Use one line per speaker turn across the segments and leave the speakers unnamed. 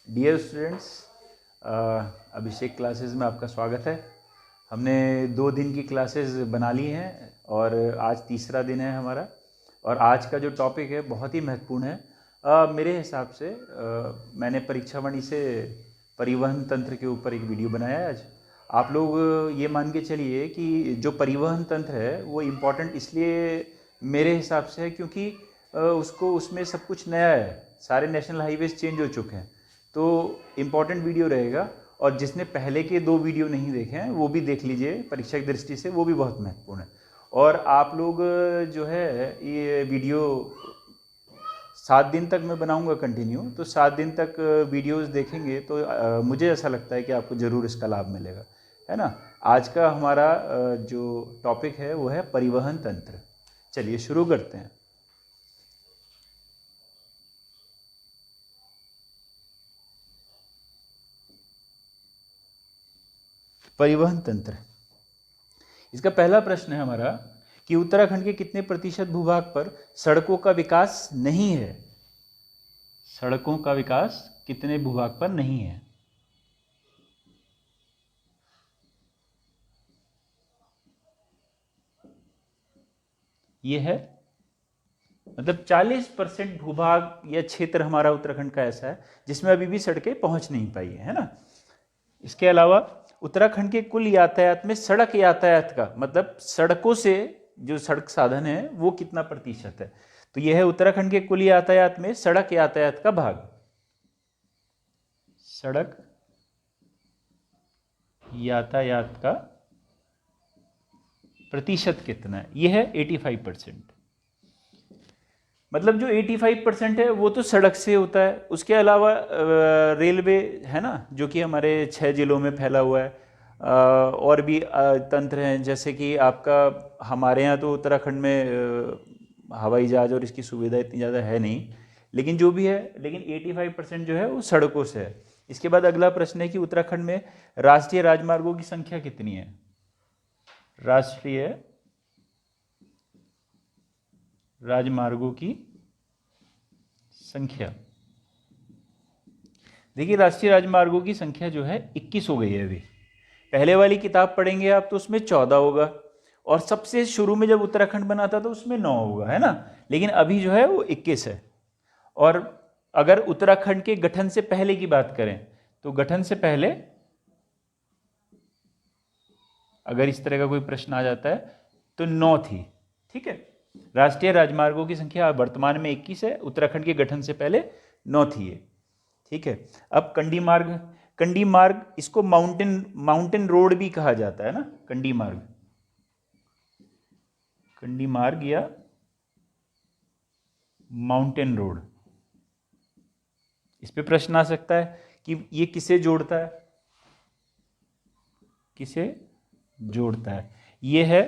Dear students, अभिषेक classes में आपका स्वागत है। हमने 2 दिन की क्लासेस बना ली हैं और आज तीसरा दिन है हमारा। और आज का जो टॉपिक है बहुत ही महत्वपूर्ण है। मेरे हिसाब से मैंने परीक्षावाणी से परिवहन तंत्र के ऊपर एक वीडियो बनाया है आज। आप लोग ये मान के चलिए कि जो परिवहन तंत्र है वो इम्पोर्टेंट इसलिए मेरे हिसाब से है क्योंकि उसमें सब कुछ नया है। सारे नेशनल हाईवेज चेंज हो चुके हैं, तो इम्पॉर्टेंट वीडियो रहेगा। और जिसने पहले के 2 वीडियो नहीं देखे हैं वो भी देख लीजिए, परीक्षा की दृष्टि से वो भी बहुत महत्वपूर्ण है। और आप लोग जो है ये वीडियो 7 दिन तक मैं बनाऊंगा कंटिन्यू, तो 7 दिन तक वीडियोस देखेंगे तो मुझे ऐसा लगता है कि आपको ज़रूर इसका लाभ मिलेगा, है ना। आज का हमारा जो टॉपिक है वो है परिवहन तंत्र। चलिए शुरू करते हैं। परिवहन तंत्र, इसका पहला प्रश्न है हमारा कि उत्तराखंड के कितने प्रतिशत भूभाग पर सड़कों का विकास नहीं है। सड़कों का विकास कितने भूभाग पर नहीं है। यह है मतलब 40% भूभाग या क्षेत्र हमारा उत्तराखंड का ऐसा है जिसमें अभी भी सड़कें पहुंच नहीं पाई है ना। इसके अलावा उत्तराखंड के कुल यातायात में सड़क यातायात का मतलब सड़कों से जो सड़क साधन है वो कितना प्रतिशत है। तो यह है उत्तराखंड के कुल यातायात में सड़क यातायात का भाग। सड़क यातायात का प्रतिशत कितना है, यह है 85%। मतलब जो 85% है वो तो सड़क से होता है। उसके अलावा रेलवे है ना, जो कि हमारे 6 जिलों में फैला हुआ है। और भी तंत्र हैं, जैसे कि आपका हमारे यहाँ तो उत्तराखंड में हवाई जहाज और इसकी सुविधा इतनी ज़्यादा है नहीं, लेकिन जो भी है, लेकिन 85% जो है वो सड़कों से है। इसके बाद अगला प्रश्न है कि उत्तराखंड में राष्ट्रीय राजमार्गों की संख्या कितनी है। राष्ट्रीय राजमार्गों की संख्या, देखिए राष्ट्रीय राजमार्गों की संख्या जो है 21 हो गई है अभी। पहले वाली किताब पढ़ेंगे आप तो उसमें 14 होगा, और सबसे शुरू में जब उत्तराखंड बना था तो उसमें 9 होगा, है ना। लेकिन अभी जो है वो 21 है। और अगर उत्तराखंड के गठन से पहले की बात करें तो गठन से पहले अगर इस तरह का कोई प्रश्न आ जाता है तो 9 थी। ठीक है, राष्ट्रीय राजमार्गों की संख्या वर्तमान में 21 है, उत्तराखंड के गठन से पहले 9 थी ये। ठीक है, अब कंडी मार्ग, कंडी मार्ग इसको माउंटेन रोड भी कहा जाता है ना, कंडी मार्ग, कंडी मार्ग या माउंटेन रोड। इस पे प्रश्न आ सकता है कि ये किसे जोड़ता है, किसे जोड़ता है। ये है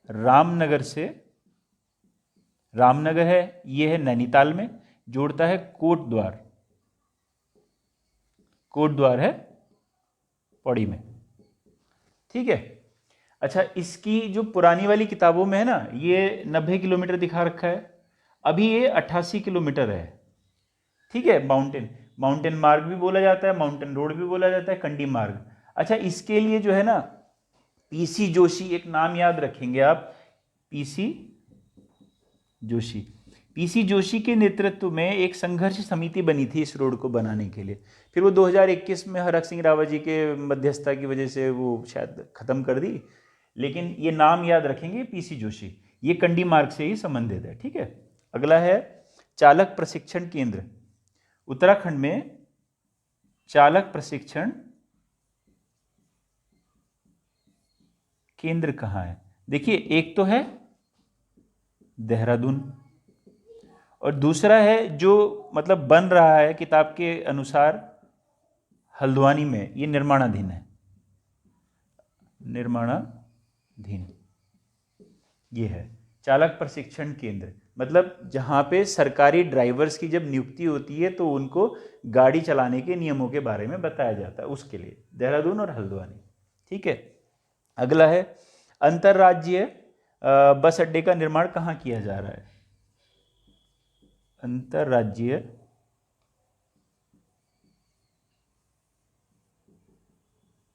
रामनगर से, रामनगर है, ये है नैनीताल में, जोड़ता है कोटद्वार, कोटद्वार है पौड़ी में। ठीक है, अच्छा इसकी जो पुरानी वाली किताबों में है ना ये 90 किलोमीटर दिखा रखा है, अभी ये 88 किलोमीटर है। ठीक है, माउंटेन माउंटेन मार्ग भी बोला जाता है, माउंटेन रोड भी बोला जाता है, कंडी मार्ग। अच्छा इसके लिए जो है ना पीसी जोशी, एक नाम याद रखेंगे आप, पीसी जोशी। पीसी जोशी के नेतृत्व में एक संघर्ष समिति बनी थी इस रोड को बनाने के लिए। फिर वो 2021 में हरक सिंह रावत जी के मध्यस्थता की वजह से वो शायद खत्म कर दी, लेकिन ये नाम याद रखेंगे पीसी जोशी। ये कंडी मार्ग से ही संबंधित है। ठीक है, अगला है चालक प्रशिक्षण केंद्र। उत्तराखंड में चालक प्रशिक्षण केंद्र कहाँ है। देखिए एक तो है देहरादून, और दूसरा है जो मतलब बन रहा है किताब के अनुसार हल्द्वानी में, ये निर्माणाधीन है, निर्माणाधीन। ये है चालक प्रशिक्षण केंद्र, मतलब जहाँ पे सरकारी ड्राइवर्स की जब नियुक्ति होती है तो उनको गाड़ी चलाने के नियमों के बारे में बताया जाता है, उसके लिए देहरादून और हल्द्वानी। ठीक है, अगला है अंतर्राज्यीय बस अड्डे का निर्माण कहाँ किया जा रहा है। अंतर्राज्यीय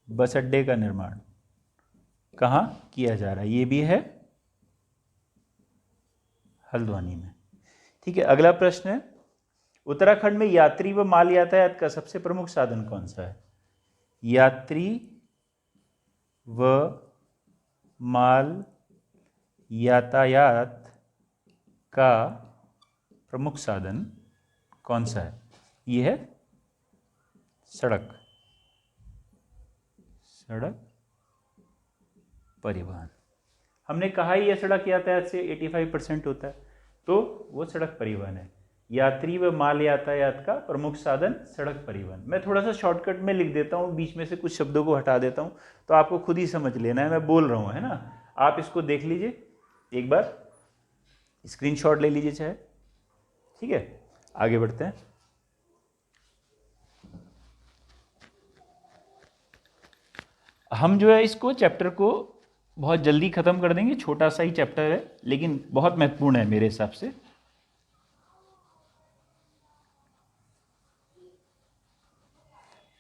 बस अड्डे का निर्माण कहाँ किया जा रहा है? ये भी है हल्द्वानी में। ठीक है, अगला प्रश्न है, उत्तराखंड में यात्री व माल यातायात का सबसे प्रमुख साधन कौन सा है? यात्री व माल यातायात का प्रमुख साधन कौन सा है? ये है सड़क परिवहन। हमने कहा ही यह सड़क यातायात से 85% होता है, तो वो सड़क परिवहन है। यात्री व माल यातायात का प्रमुख साधन सड़क परिवहन। मैं थोड़ा सा शॉर्टकट में लिख देता हूँ, बीच में से कुछ शब्दों को हटा देता हूँ, तो आपको खुद ही समझ लेना है मैं बोल रहा हूँ, है ना। आप इसको देख लीजिए एक बार, स्क्रीनशॉट ले लीजिए चाहे। ठीक है, आगे बढ़ते हैं। हम जो है इसको चैप्टर को बहुत जल्दी खत्म कर देंगे, छोटा सा ही चैप्टर है लेकिन बहुत महत्वपूर्ण है मेरे हिसाब से।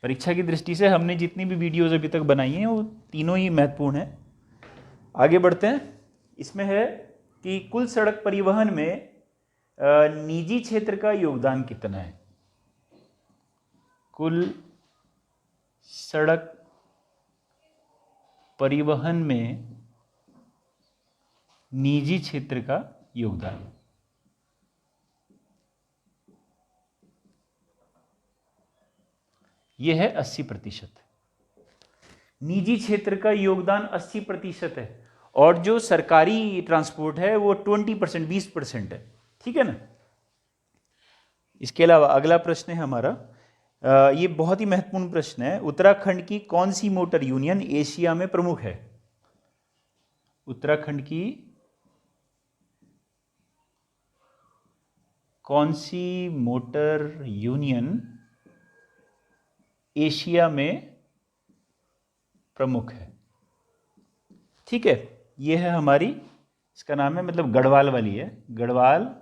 परीक्षा की दृष्टि से हमने जितनी भी वीडियोस अभी तक बनाई हैं वो तीनों ही महत्वपूर्ण हैं। आगे बढ़ते हैं। इसमें है कि कुल सड़क परिवहन में निजी क्षेत्र का योगदान कितना है? कुल सड़क परिवहन में निजी क्षेत्र का योगदान, यह है 80%। निजी क्षेत्र का योगदान 80% है और जो सरकारी ट्रांसपोर्ट है वो 20%, 20% है। ठीक है ना। इसके अलावा अगला प्रश्न है हमारा, ये बहुत ही महत्वपूर्ण प्रश्न है, उत्तराखंड की कौन सी मोटर यूनियन एशिया में प्रमुख है? उत्तराखंड की कौन सी मोटर यूनियन एशिया में प्रमुख है? ठीक है, यह है हमारी, इसका नाम है, मतलब गढ़वाल वाली है, गढ़वाल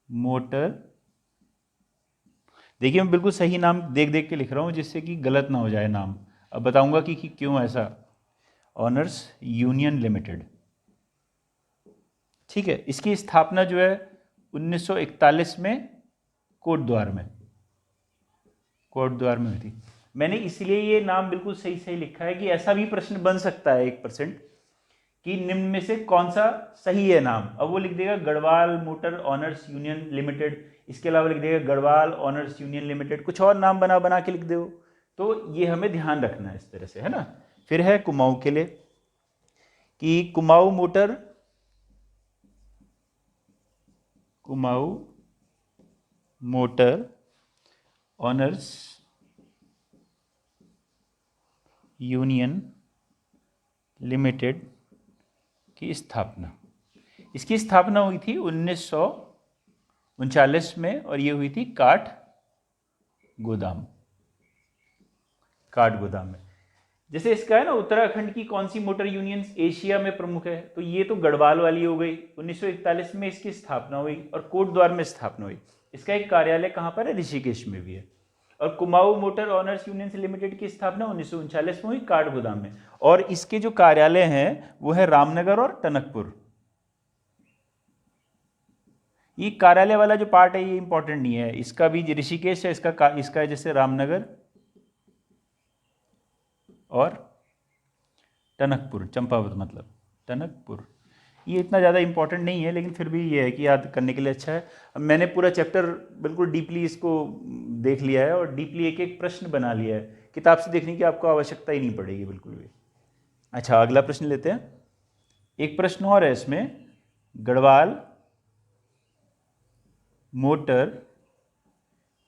मोटर। देखिए मैं बिल्कुल सही नाम देख देख के लिख रहा हूं जिससे कि गलत ना हो जाए नाम। अब बताऊंगा कि क्यों ऐसा। Honours union limited. ठीक है, इसकी स्थापना जो है 1941 में कोटद्वार में हुई थी। मैंने इसलिए ये नाम बिल्कुल सही सही लिखा है कि ऐसा भी प्रश्न बन सकता है 1% कि निम्न में से कौन सा सही है नाम। अब वो लिख देगा Garhwal motor honours union limited, इसके अलावा लिख देगा गढ़वाल ऑनर्स यूनियन लिमिटेड, कुछ और नाम बना बना के लिख दो। तो ये हमें ध्यान रखना है इस तरह से, है ना। फिर है कुमाऊं के लिए कि Kumaon motor honours union limited की स्थापना, इसकी स्थापना हुई थी 1939 में और ये हुई थी काठ गोदाम में। जैसे इसका है ना, उत्तराखंड की कौन सी मोटर यूनियन एशिया में प्रमुख है, तो ये तो गढ़वाल वाली हो गई, 1941 में इसकी स्थापना हुई और कोटद्वार में स्थापना हुई। इसका एक कार्यालय कहाँ पर है? ऋषिकेश में भी है। और Kumaon motor honours union limited की स्थापना 1939 में हुई काठगोदाम में, और इसके जो कार्यालय हैं वो है रामनगर और टनकपुर। ये कार्यालय वाला जो पार्ट है ये इंपॉर्टेंट नहीं है, इसका भी ऋषिकेश है, इसका है जैसे रामनगर और टनकपुर, चंपावत मतलब टनकपुर। ये इतना ज़्यादा इंपॉर्टेंट नहीं है लेकिन फिर भी ये है कि याद करने के लिए अच्छा है। अब मैंने पूरा चैप्टर बिल्कुल डीपली इसको देख लिया है और डीपली एक एक प्रश्न बना लिया है, किताब से देखने की आपको आवश्यकता ही नहीं पड़ेगी बिल्कुल भी। अच्छा, अगला प्रश्न लेते हैं। एक प्रश्न और है इसमें, गढ़वाल मोटर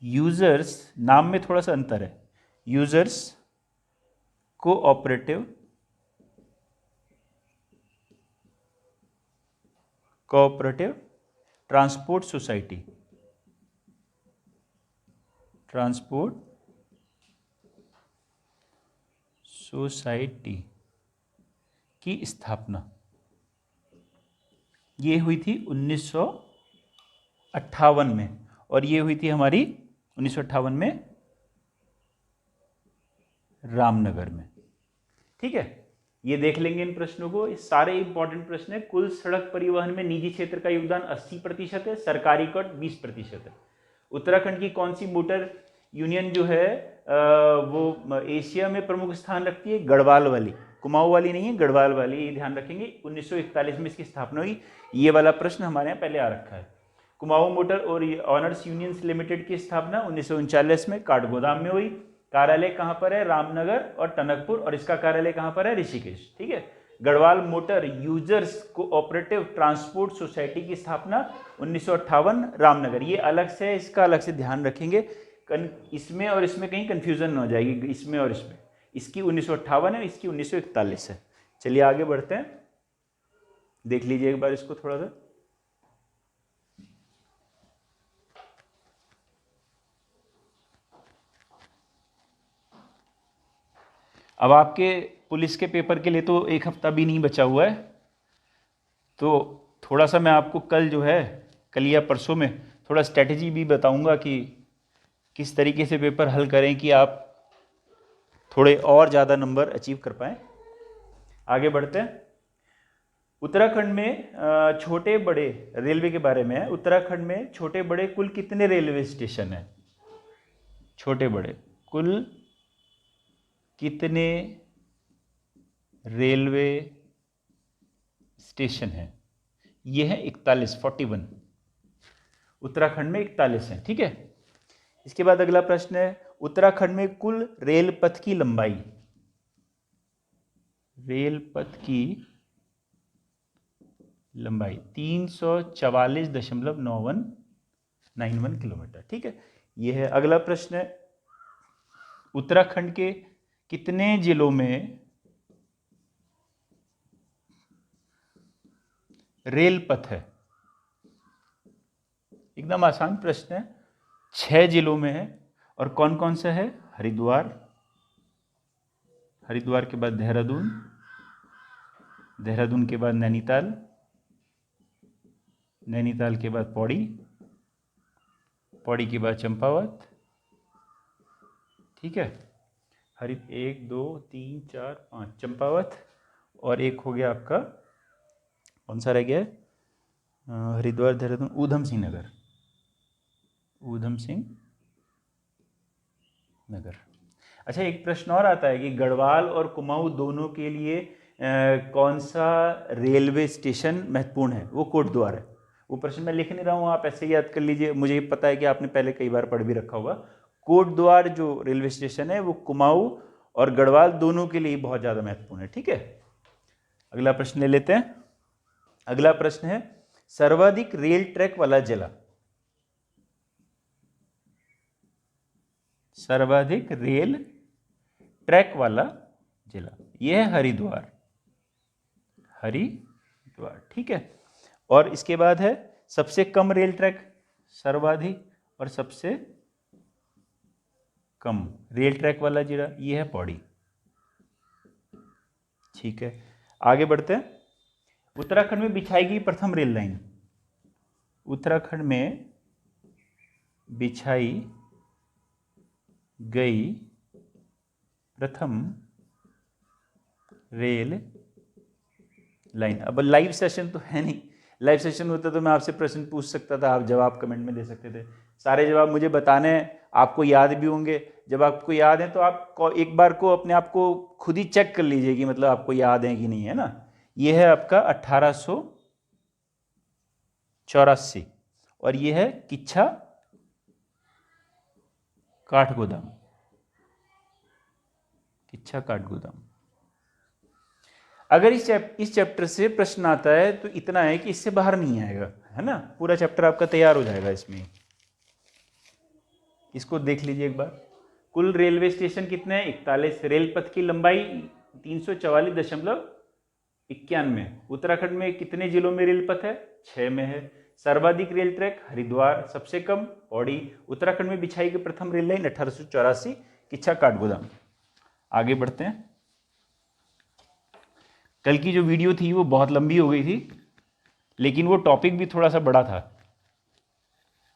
यूजर्स, नाम में थोड़ा सा अंतर है, यूजर्स कोऑपरेटिव ट्रांसपोर्ट सोसाइटी की स्थापना ये हुई थी 1958 में, और ये हुई थी हमारी 1958 में रामनगर में। ठीक है, ये देख लेंगे इन प्रश्नों को। ये सारे इंपॉर्टेंट प्रश्न है। कुल सड़क परिवहन में निजी क्षेत्र का योगदान 80% है, सरकारी कर 20% है। उत्तराखंड की कौन सी मोटर यूनियन जो है वो एशिया में प्रमुख स्थान रखती है? गढ़वाल वाली, कुमाऊं वाली नहीं है, गढ़वाल वाली, ये ध्यान रखेंगे। 1941 में इसकी स्थापना हुई। ये वाला प्रश्न हमारे यहाँ पहले आ रखा है। कुमाऊं मोटर और ऑनर्स यूनियंस लिमिटेड की स्थापना 1939 में काठगोदाम में हुई। कार्यालय कहाँ पर है? रामनगर और टनकपुर, और इसका कार्यालय कहाँ पर है? ऋषिकेश। ठीक है। Garhwal motor users cooperative transport society की स्थापना 1958 रामनगर। ये अलग से, इसका अलग से ध्यान रखेंगे, इसमें और इसमें कहीं कंफ्यूजन न हो जाएगी, इसमें और इसमें। इसकी 1958 है, इसकी 1941 है। चलिए आगे बढ़ते हैं, देख लीजिए एक बार इसको थोड़ा सा। अब आपके पुलिस के पेपर के लिए तो एक हफ्ता भी नहीं बचा हुआ है, तो थोड़ा सा मैं आपको कल जो है, कल या परसों में थोड़ा स्ट्रेटेजी भी बताऊंगा कि किस तरीके से पेपर हल करें कि आप थोड़े और ज़्यादा नंबर अचीव कर पाएँ। आगे बढ़ते हैं। उत्तराखंड में छोटे बड़े रेलवे के बारे में है। उत्तराखंड में छोटे बड़े कुल कितने रेलवे स्टेशन हैं? छोटे बड़े कुल कितने रेलवे स्टेशन हैं? ये है 41। उत्तराखंड में 41 है। ठीक है। इसके बाद अगला प्रश्न है, उत्तराखंड में कुल रेल पथ की लंबाई, रेल पथ की लंबाई 344.9191 किलोमीटर। ठीक है, ये है। अगला प्रश्न है, उत्तराखंड के कितने जिलों में रेल पथ है? एकदम आसान प्रश्न है। 6 जिलों में है। और कौन कौन सा है? हरिद्वार, हरिद्वार के बाद देहरादून, देहरादून के बाद नैनीताल, नैनीताल के बाद पौड़ी, पौड़ी के बाद चंपावत। ठीक है। 1 2 3 4 5 चंपावत, और एक हो गया आपका, कौन सा रह गया है? हरिद्वार, देहरादून, ऊधम सिंह नगर, ऊधम सिंह नगर। अच्छा, एक प्रश्न और आता है कि गढ़वाल और कुमाऊं दोनों के लिए कौन सा रेलवे स्टेशन महत्वपूर्ण है? वो कोटद्वार है। वो प्रश्न मैं लिख नहीं रहा हूँ, आप ऐसे ही याद कर लीजिए। मुझे पता है कि आपने पहले कई बार पढ़ भी रखा होगा। कोटद्वार जो रेलवे स्टेशन है वो कुमाऊं और गढ़वाल दोनों के लिए बहुत ज़्यादा महत्वपूर्ण है। ठीक है। अगला प्रश्न ले लेते हैं। अगला प्रश्न है, सर्वाधिक रेल ट्रैक वाला जिला, सर्वाधिक रेल ट्रैक वाला जिला, यह है हरिद्वार, हरिद्वार। ठीक है। और इसके बाद है सबसे कम रेल ट्रैक, सर्वाधिक और सबसे कम रेल ट्रैक वाला जिला, यह है पौड़ी। ठीक है, आगे बढ़ते हैं। उत्तराखंड में बिछाई गई प्रथम रेल लाइन, उत्तराखंड में बिछाई गई प्रथम रेल लाइन। अब लाइव सेशन तो है नहीं, लाइव सेशन होता तो मैं आपसे प्रश्न पूछ सकता था, आप जवाब कमेंट में दे सकते थे। सारे जवाब मुझे बताने हैं, आपको याद भी होंगे। जब आपको याद है तो आप एक बार को अपने आप को खुद ही चेक कर लीजिए कि मतलब आपको याद है कि नहीं, है ना। ये है आपका 1884, और ये है किच्छा काठगोदाम, किच्छा काठगोदाम। अगर इस चैप्टर से प्रश्न आता है तो इतना है कि इससे बाहर नहीं आएगा, है ना। पूरा चैप्टर आपका तैयार हो जाएगा इसमें। इसको देख लीजिए एक बार। कुल रेलवे स्टेशन कितने हैं? 41। रेल पथ की लंबाई 344.91। उत्तराखंड में कितने जिलों में रेल पथ है? 6 में है। सर्वाधिक रेल ट्रैक हरिद्वार, सबसे कम पौड़ी। उत्तराखंड में बिछाई गई प्रथम रेल लाइन 1884, किच्छा काठगोदाम। आगे बढ़ते हैं। कल की जो वीडियो थी वो बहुत लंबी हो गई थी, लेकिन वो टॉपिक भी थोड़ा सा बड़ा था।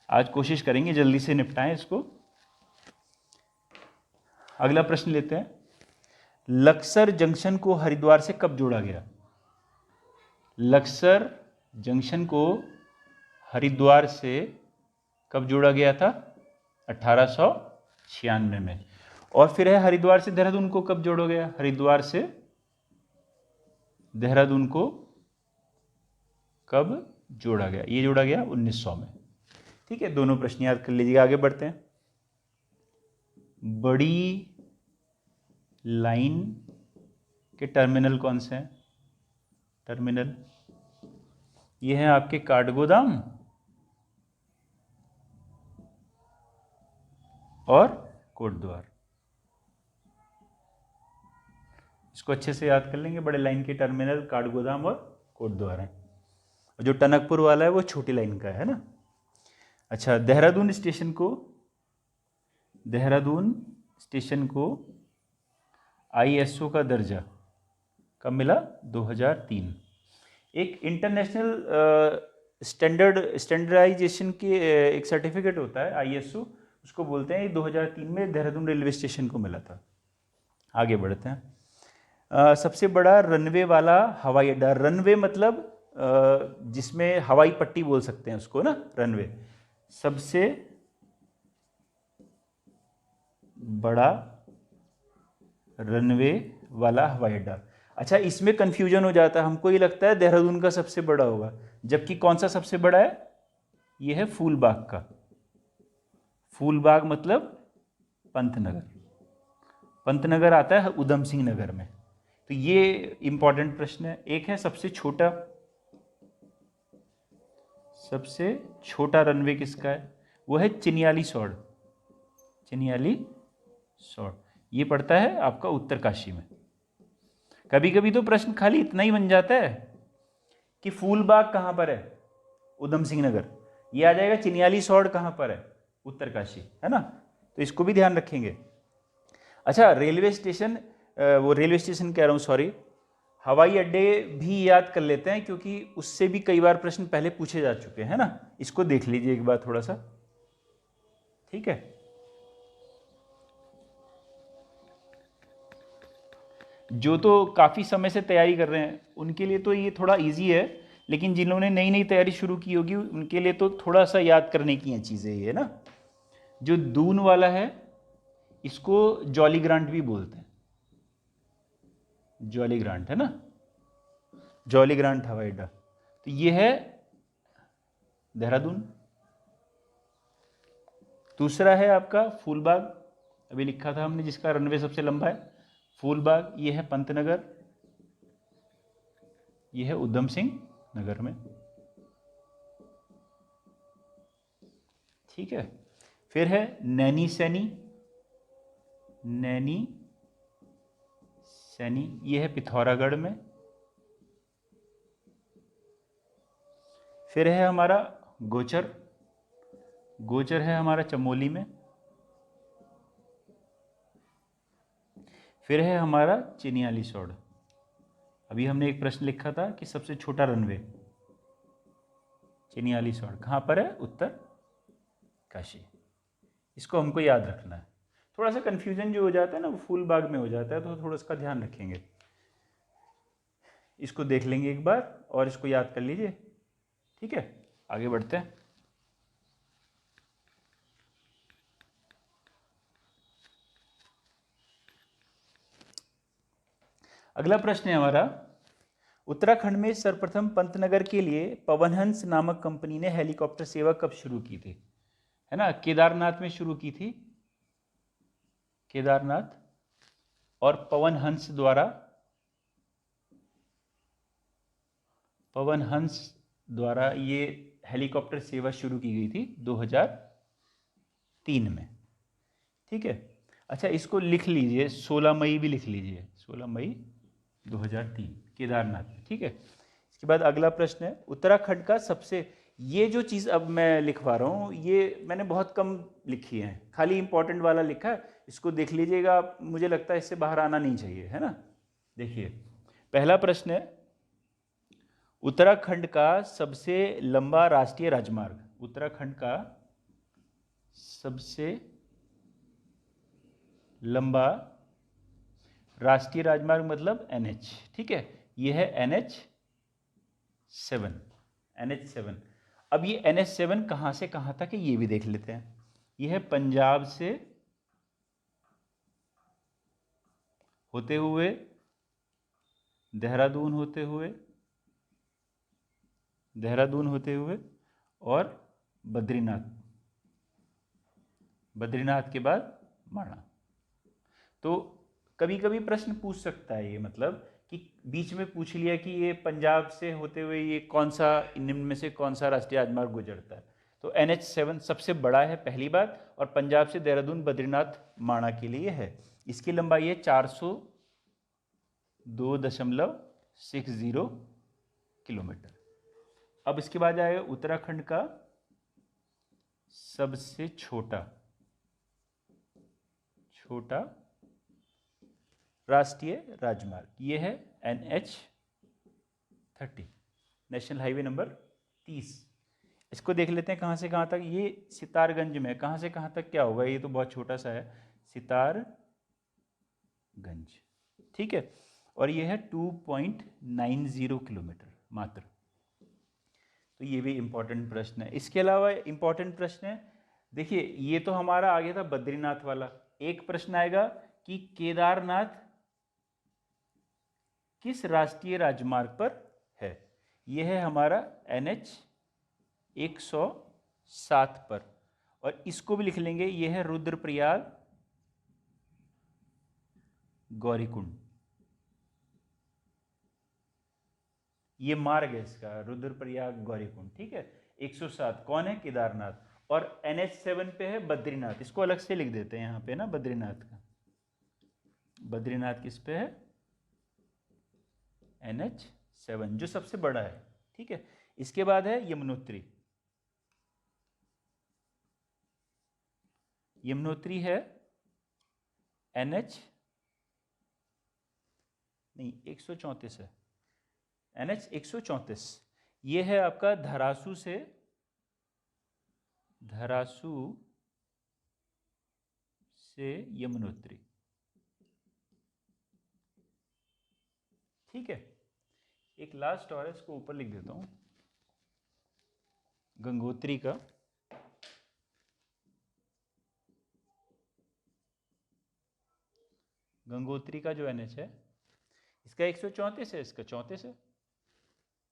आज कोशिश करेंगे जल्दी से निपटाएं इसको। अगला प्रश्न लेते हैं। लक्सर जंक्शन को हरिद्वार से कब जोड़ा गया? लक्सर जंक्शन को हरिद्वार से कब जोड़ा गया था? 1896 में। और फिर है हरिद्वार से देहरादून को कब जोड़ा गया? हरिद्वार से देहरादून को कब जोड़ा गया? ये जोड़ा गया 1900 में। ठीक है, दोनों प्रश्न याद कर लीजिएगा। आगे बढ़ते हैं। बड़ी लाइन के टर्मिनल कौन से हैं? टर्मिनल ये हैं आपके काठगोदाम और कोटद्वार। इसको अच्छे से याद कर लेंगे। बड़े लाइन के टर्मिनल काठगोदाम और कोटद्वार हैं। जो टनकपुर वाला है वो छोटी लाइन का है ना। अच्छा, देहरादून स्टेशन को ISO का दर्जा कब मिला? 2003। एक इंटरनेशनल स्टैंडर्डाइजेशन की एक सर्टिफिकेट होता है ISO, उसको बोलते हैं। 2003 में देहरादून रेलवे स्टेशन को मिला था। आगे बढ़ते हैं। सबसे बड़ा रनवे वाला हवाई अड्डा। रनवे मतलब जिसमें हवाई पट्टी बोल सकते हैं उसको ना, रनवे। सबसे बड़ा रनवे वाला हवाई अड्डा। अच्छा, इसमें कंफ्यूजन हो जाता है। हमको ये लगता है देहरादून का सबसे बड़ा होगा, जबकि कौन सा सबसे बड़ा है? ये है फूलबाग का। फूलबाग मतलब पंतनगर। पंतनगर आता है उधम सिंह नगर में। तो ये इंपॉर्टेंट प्रश्न है। एक है सबसे छोटा रनवे किसका है? वो है चिनियाली सौड़। चिनियाली सौड़ ये पड़ता है आपका उत्तरकाशी में। कभी कभी तो प्रश्न खाली इतना ही बन जाता है कि फूलबाग कहाँ पर है? उधम सिंह नगर। ये आ जाएगा चिनियाली सौड़ कहाँ पर है? उत्तरकाशी, है ना। तो इसको भी ध्यान रखेंगे। अच्छा, रेलवे स्टेशन कह रहा हूँ, सॉरी, हवाई अड्डे भी याद कर लेते हैं, क्योंकि उससे भी कई बार प्रश्न पहले पूछे जा चुके हैं ना। इसको देख लीजिए एक बार थोड़ा सा। ठीक है, जो तो काफ़ी समय से तैयारी कर रहे हैं उनके लिए तो ये थोड़ा इजी है, लेकिन जिन्होंने नई नई तैयारी शुरू की होगी उनके लिए तो थोड़ा सा याद करने की हैं चीज़ें ये ना। जो दून वाला है इसको जॉली ग्रांट भी बोलते हैं। जॉली ग्रांट है ना, जॉली ग्रांट हवाई अड्डा। तो ये है देहरादून। दूसरा है आपका फूलबाग, अभी लिखा था हमने, जिसका रनवे सबसे लंबा है। फूलबाग ये है पंतनगर, ये है उधम सिंह नगर में। ठीक है, फिर है नैनी सैनी। नैनी सैनी ये है पिथौरागढ़ में। फिर है हमारा गोचर। गोचर है हमारा चमोली में। फिर है हमारा चिनियाली सौड़। अभी हमने एक प्रश्न लिखा था कि सबसे छोटा रनवे चिनियाली सौड़ कहाँ पर है? उत्तर काशी। इसको हमको याद रखना है। थोड़ा सा कन्फ्यूजन जो हो जाता है ना वो फूलबाग में हो जाता है, तो थोड़ा इसका ध्यान रखेंगे। इसको देख लेंगे एक बार और इसको याद कर लीजिए। ठीक है, आगे बढ़ते हैं। अगला प्रश्न है हमारा, उत्तराखंड में सर्वप्रथम पंतनगर के लिए पवनहंस नामक कंपनी ने हेलीकॉप्टर सेवा कब शुरू की थी? है ना, केदारनाथ में शुरू की थी। केदारनाथ और पवनहंस द्वारा ये हेलीकॉप्टर सेवा शुरू की गई थी 2003 में। ठीक है, अच्छा इसको लिख लीजिए, 16 मई भी लिख लीजिए, 16 मई 2003 केदारनाथ में। ठीक है, इसके बाद अगला प्रश्न है, उत्तराखंड का सबसे, ये जो चीज़ अब मैं लिखवा रहा हूँ ये मैंने बहुत कम लिखी है, खाली इंपॉर्टेंट वाला लिखा है। इसको देख लीजिएगा, मुझे लगता है इससे बाहर आना नहीं चाहिए, है ना। देखिए, पहला प्रश्न है, उत्तराखंड का सबसे लंबा राष्ट्रीय राजमार्ग। उत्तराखंड का सबसे लंबा राष्ट्रीय राजमार्ग मतलब NH, ठीक है, ये है NH7। NH7, अब ये NH7 कहाँ से कहाँ तक है ये भी देख लेते हैं। ये है पंजाब से होते हुए, देहरादून होते हुए, देहरादून होते हुए और बद्रीनाथ, बद्रीनाथ के बाद माणा। तो कभी कभी प्रश्न पूछ सकता है ये, मतलब कि बीच में पूछ लिया कि ये पंजाब से होते हुए ये कौन सा, निम्न में से कौन सा राष्ट्रीय राजमार्ग गुजरता है। तो NH7 सबसे बड़ा है पहली बात, और पंजाब से देहरादून बद्रीनाथ माणा के लिए है। इसकी लंबाई है 402.60 किलोमीटर। अब इसके बाद आएगा उत्तराखंड का सबसे छोटा राष्ट्रीय राजमार्ग, ये है NH30, नेशनल हाईवे नंबर 30। इसको देख लेते हैं कहाँ से कहाँ तक। ये सितारगंज में, कहाँ से कहाँ तक क्या होगा, ये तो बहुत छोटा सा है, सितारगंज, ठीक है। और ये है 2.90 किलोमीटर मात्र। तो ये भी इंपॉर्टेंट प्रश्न है। इसके अलावा इंपॉर्टेंट प्रश्न है, देखिए ये तो हमारा आ गया था बद्रीनाथ वाला। एक प्रश्न आएगा कि केदारनाथ किस राष्ट्रीय राजमार्ग पर है। यह है हमारा NH107 पर, और इसको भी लिख लेंगे, यह है रुद्रप्रयाग गौरीकुंड। ये मार्ग है इसका, रुद्रप्रयाग गौरीकुंड, ठीक है। 107 कौन है, केदारनाथ। और NH7 पे है बद्रीनाथ, इसको अलग से लिख देते हैं यहाँ पे ना, बद्रीनाथ का। बद्रीनाथ किस पे है, NH7 जो सबसे बड़ा है, ठीक है। इसके बाद है यमुनोत्री। यमुनोत्री है NH नहीं 134 है, NH134। ये है आपका धरासू से, धरासू से यमुनोत्री, ठीक है। एक लास्ट और है, इसको ऊपर लिख देता हूं, गंगोत्री का। गंगोत्री का जो NH है, इसका 134 है, इसका 34 है,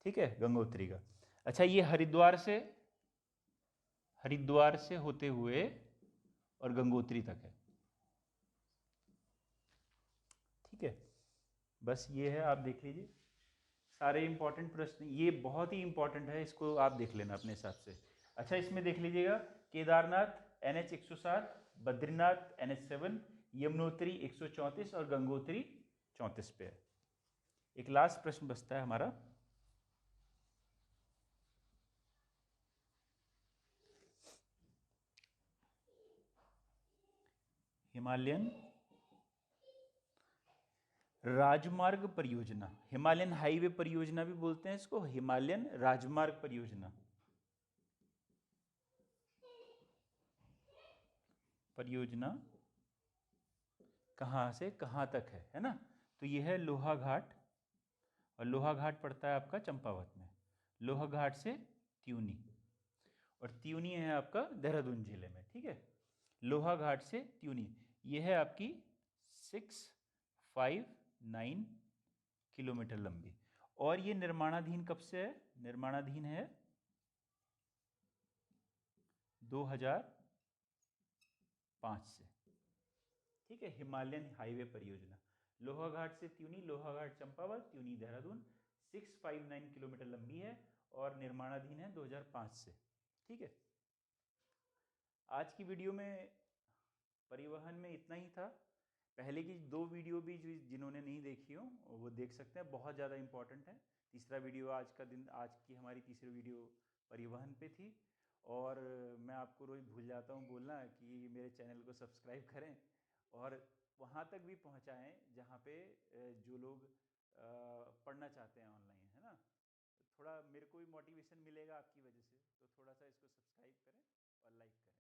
ठीक है, गंगोत्री का। अच्छा, ये हरिद्वार से होते हुए और गंगोत्री तक है, ठीक है। बस ये है, आप देख लीजिए सारे इंपॉर्टेंट प्रश्न, ये बहुत ही इंपॉर्टेंट है, इसको आप देख लेना अपने हिसाब से। अच्छा, इसमें देख लीजिएगा, केदारनाथ NH107, बद्रीनाथ NH7, यमुनोत्री 134 और गंगोत्री 34 पे है। एक लास्ट प्रश्न बचता है हमारा, हिमालयन राजमार्ग परियोजना, हिमालयन हाईवे परियोजना भी बोलते हैं इसको, हिमालयन राजमार्ग परियोजना। परियोजना कहाँ से कहाँ तक है ना। तो यह है लोहाघाट, और लोहाघाट पड़ता है आपका चंपावत में, लोहाघाट से त्यूनी, और त्यूनी है आपका देहरादून जिले में, ठीक है। लोहाघाट से त्यूनी, यह है आपकी 659 किलोमीटर लंबी, और ये निर्माणाधीन कब से है, निर्माणाधीन है 2005 से, ठीक है। हिमालयन हाईवे परियोजना, लोहाघाट से त्यूनी, लोहाघाट चंपावत, त्यूनी देहरादून, 659 किलोमीटर लंबी है और निर्माणाधीन है 2005 से, ठीक है। आज की वीडियो में परिवहन में इतना ही था। पहले की 2 वीडियो भी जिन्होंने नहीं देखी हो वो देख सकते हैं, बहुत ज़्यादा इंपॉर्टेंट है। तीसरा वीडियो आज का दिन, आज की हमारी तीसरी वीडियो परिवहन पे थी। और मैं आपको रोज़ भूल जाता हूँ बोलना कि मेरे चैनल को सब्सक्राइब करें और वहाँ तक भी पहुँचाएँ जहाँ पे जो लोग पढ़ना चाहते हैं ऑनलाइन, है ना। थोड़ा मेरे को भी मोटिवेशन मिलेगा आपकी वजह से, तो थोड़ा सा इसको सब्सक्राइब करें और लाइक करें।